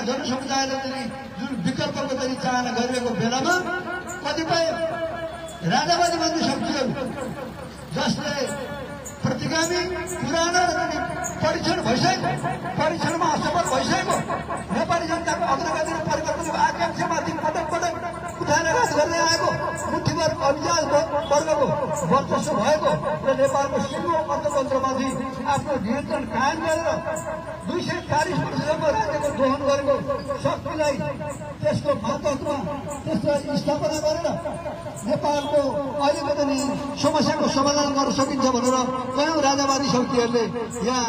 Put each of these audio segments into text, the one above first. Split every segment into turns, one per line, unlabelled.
जनसमुदायले चाहिँ जुन विकल्पको चाहिँ चाहना गरिरहेको बेलामा कतिपय राजावादी भन्ने शक्तिहरू जसले प्रतिगामी पुरानो परीक्षण भइसकेको परीक्षणमा असफल भइसकेको नेपाली जनताको अग्रगति र परिवर्तनको आकांक्षामाथि पटक पटक उठानाघात गर्दै आएको मुठीभर अभिजात वर्गको वर्चस्व भएको र नेपालको सिङ्गो अर्थतन्त्रमाथि आफ्नो नियन्त्रण कायम गरेर 240 वर्षसम्म राज्यको दोहन गरेको शक्तिलाई त्यसको मातहतमा त्यसलाई स्थापना गरेर नेपालको अहिलेको पनि समस्याको समाधान गर्न सकिन्छ भनेर कयौं राजावादी शक्तिहरूले यहाँ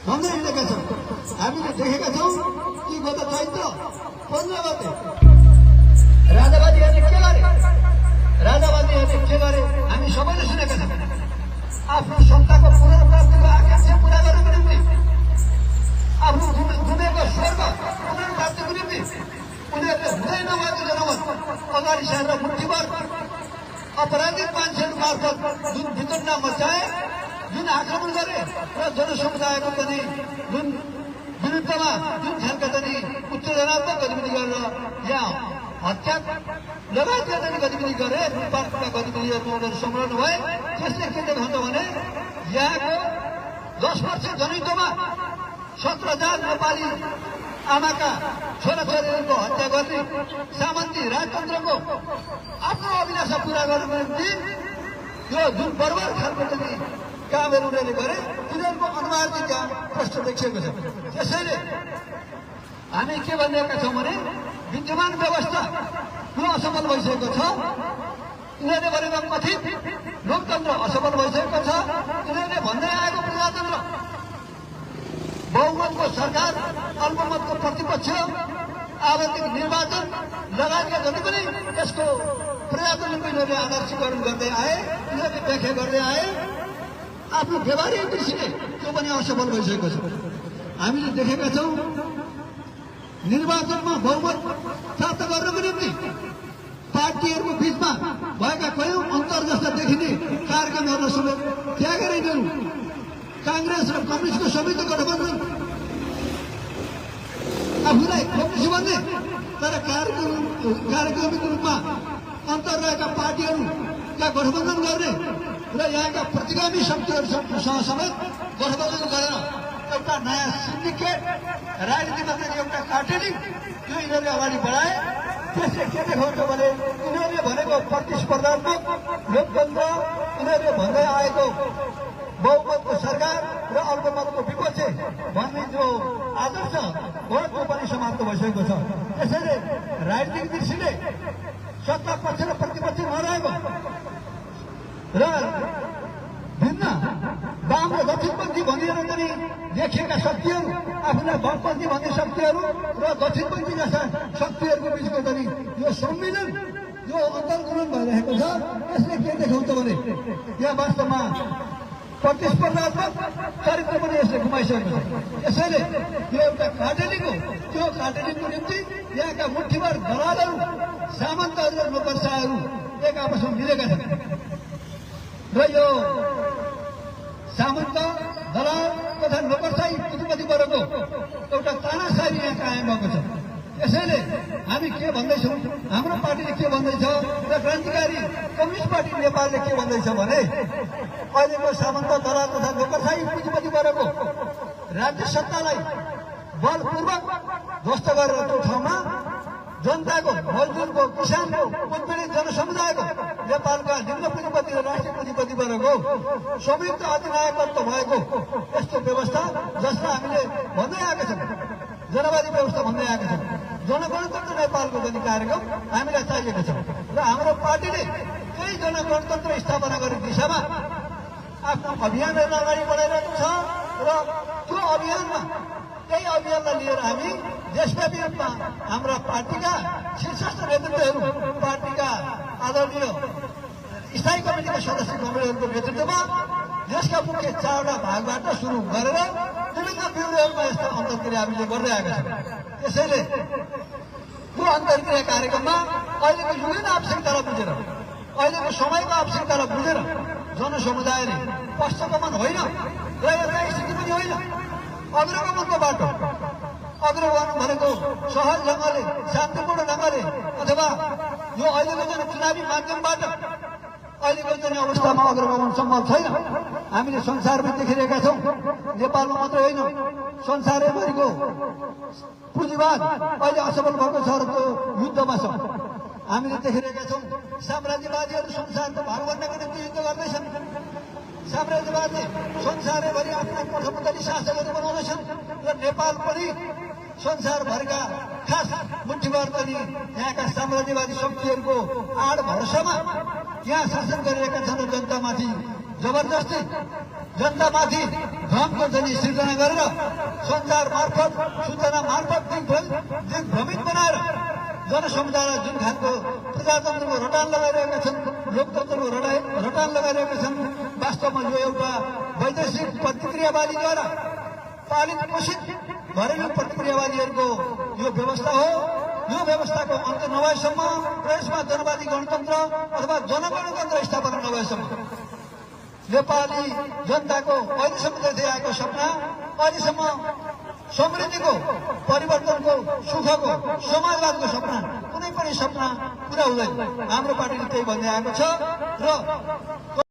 भन्दै हिँडेका छन्। हामीले देखेका छौँ कि गत चैत्र 15 गते राजावादीहरूले के गरे हामी सबैले सुनेका छौँ। आफ्नो सत्ताको पुनर्प्राप्तिको आकांक्षा पूरा गर्नको निम्ति आफ्नो गुमेको स्वर्ग पुनर्प्राप्तिको निम्ति उनीहरूले हुँदै नभएको जनमत अगाडि सारेर मुठीभर अपराधिक मान्छेहरू मार्फत जुन वितरणा मचाए जुन आक्रमण गरे र जनसमुदायको पनि जुन विरुद्धमा जुन खालका पनि उत्तेजनात्मक गतिविधि गरेर यहाँ हत्या लगायतका पनि गतिविधि गरे लुटपाटका गतिविधिहरू उनीहरू संलग्न भए। त्यसले के देखाउँछ भने यहाँको 10 वर्ष जनयुद्धमा 17,000 नेपाली आमाका छोराछोरीहरूको हत्या गर्ने सामन्ती राजतन्त्रको आफ्नो अभिलाषा पूरा गर्नको निम्ति यो जुन बर्बर खालको चाहिँ कामहरू उनीहरूले गरे तिनीहरूको अनुहार चाहिँ त्यहाँ प्रष्ट देखिएको छ। त्यसैले हामी के भनिरहेका छौँ भने विद्यमान व्यवस्था पुनः असफल भइसकेको छ। उनीहरूले भनेको कथित लोकतन्त्र असफल भइसकेको छ। उनीहरूले भन्दै आएको प्रजातन्त्र बहुमतको सरकार अल्पमतको प्रतिपक्ष आवधिक निर्वाचन लगायतका जति पनि यसको प्रजातन्त्रको यिनीहरूले आदर्शीकरण गर्दै आए, यिनीहरूले व्याख्या गर्दै आए। आफ्नो व्यवहारिक दृष्टिले त्यो पनि असफल भइसकेको छ। हामीले देखेका छौँ निर्वाचनमा बहुमत प्राप्त गर्नको निम्ति पार्टीहरूको बीचमा भएका कयौं अन्तर जस्ता देखिने कार्यक्रमहरूलाई समेत त्यागेर यिनीहरू कांग्रेस र कम्युनिस्टको संयुक्त गठबन्धन आफूलाई कम्युनिस्ट भन्ने तर कार्यक्रमिक रूपमा अन्तर रहेका पार्टीहरूका गठबन्धन गर्ने र यहाँका प्रतिगामी शक्तिहरूसँग समेत गठबन्धन गरेर एउटा नयाँ सिन्डिकेट राजनीतिमा चाहिँ एउटा कार्टेलिङ यो यिनीहरूले अगाडि बढाए। त्यसले के देखाउँछ भने यिनीहरूले भनेको प्रतिस्पर्धात्मक लोकतन्त्र, यिनीहरूले भन्दै आएको बहुमतको सरकार र अल्पमतको विपक्ष भन्ने जो आदर्श हो त्यो पनि समाप्त भइसकेको छ। त्यसैले राजनीतिक दृष्टिले सत्ता पक्ष र प्रतिपक्ष नरहेको र भिन्न वाम र दक्षिणपन्थी भनिएर पनि देखिएका शक्तिहरू आफूलाई वामपन्थी भन्ने शक्तिहरू र दक्षिणपन्थी जस्ता शक्तिहरूको बिचको पनि यो सम्मिलन यो अन्तर्गुलन भइरहेको छ। यसले के देखाउँछ भने यहाँ वास्तवमा प्रतिस्पर्धात्मक चरित्र पनि यसले गुमाइसकेको छ। यसैले यो एउटा कार्टेलिङ हो। त्यो कार्टेलिङको निम्ति यहाँका मुठीभर दलालहरू, सामन्तहरू र नोकरशाहहरू एक आपसमा मिलेका छन् र यो सामन्त दलाल तथा नोकरशाही पुँजीपतिवर्गको एउटा तानाशाही यहाँ कायम भएको छ। यसैले हामी के भन्दैछौँ, हाम्रो पार्टीले के भन्दैछ र क्रान्तिकारी कम्युनिस्ट पार्टी नेपालले के भन्दैछ भने अहिलेको सामन्त दलाल तथा नोकरशाही पुँजीपतिवर्गको राज्य सत्तालाई बलपूर्वक ध्वस्त गरेर त्यो ठाउँमा जनताको, मजदुरको, किसानको, उत्पीडित जनसमुदायको, नेपालका निम्न पुँजीपति र राष्ट्रिय पुँजीपतिवर्गको संयुक्त अधिनायकत्व भएको यस्तो व्यवस्था जसलाई हामीले भन्दै आएका छौँ, जनवादी व्यवस्था भन्दै आएका छौँ। जनगणतन्त्र नेपालको पनि कार्यक्रम हामीलाई चाहिएको छ र हाम्रो पार्टीले त्यही जनगणतन्त्र स्थापना गर्ने दिशामा आफ्नो अभियानहरू अगाडि बढाइरहेको छ र त्यो अभियानमा त्यही अभियानलाई लिएर हामी देशव्यापी रूपमा हाम्रा पार्टीका शीर्षस्थ नेतृत्वहरू, पार्टीका आदरणीय स्थायी कमिटीका सदस्य कमिटीहरूको नेतृत्वमा देशका मुख्य 4वटा भागबाट सुरु गरेर विभिन्न बिन्दुहरूमा यस्ता अन्तर्क्रिया हामीले गर्दै आएका छौँ। त्यसैले त्यो अन्तर्क्रिया कार्यक्रममा अहिलेको युगीन आवश्यकतालाई बुझेर, अहिलेको समयको आवश्यकतालाई बुझेर जनसमुदायले पश्चकमन होइन र एउटा स्थिति पनि होइन, अग्रगमनको बाटो अग्लो गर्नु भनेको सहज ढङ्गले, शान्तिपूर्ण ढङ्गले अथवा यो अहिलेको जुन चुनावी माध्यमबाट अहिलेको जुन अवस्थामा अग्लो गमन सम्भव छैन। हामीले संसारमा देखिरहेका छौँ, नेपालमा मात्रै होइन संसारैभरिको पुँजीवाद अहिले असफल भएको छ र त्यो युद्धमा छ। हामीले देखिरहेका छौँ साम्राज्यवादीहरू संसारको भाग बन्नको निम्ति युद्ध गर्दैछन्। साम्राज्यवादी संसारैभरि आफ्ना पठमुदली शासकहरू बनाउँदैछन् र नेपाल पनि संसारभरिका खास मुठीभर पनि यहाँका साम्राज्यवादी शक्तिहरूको आड भरोसामा यहाँ शासन गरिरहेका छन्। जनतामाथि जबरजस्ती, जनतामाथि भ्रमको जनी सिर्जना गरेर सञ्चार मार्फत, सूचना मार्फत दिग्भ्रमित बनाएर जनसमुदायलाई जुन खालको प्रजातन्त्रको रटान लगाइरहेका छन्, लोकतन्त्रको रटान लगाइरहेका छन्, वास्तवमा यो एउटा वैदेशिक प्रतिक्रियावादीद्वारा पालित पोषित घरेलु प्रतिक्रियावादीहरूको यो व्यवस्था हो। यो व्यवस्थाको अन्त नभएसम्म र यसमा जनवादी गणतन्त्र अथवा जनगणतन्त्र स्थापना नभएसम्म नेपाली जनताको अहिलेसम्म देख्दै आएको सपना, अहिलेसम्म समृद्धिको, परिवर्तनको, सुखको, समाजवादको सपना, कुनै पनि सपना पुरा हुँदैन। हाम्रो पार्टीले त्यही भन्दै आएको छ र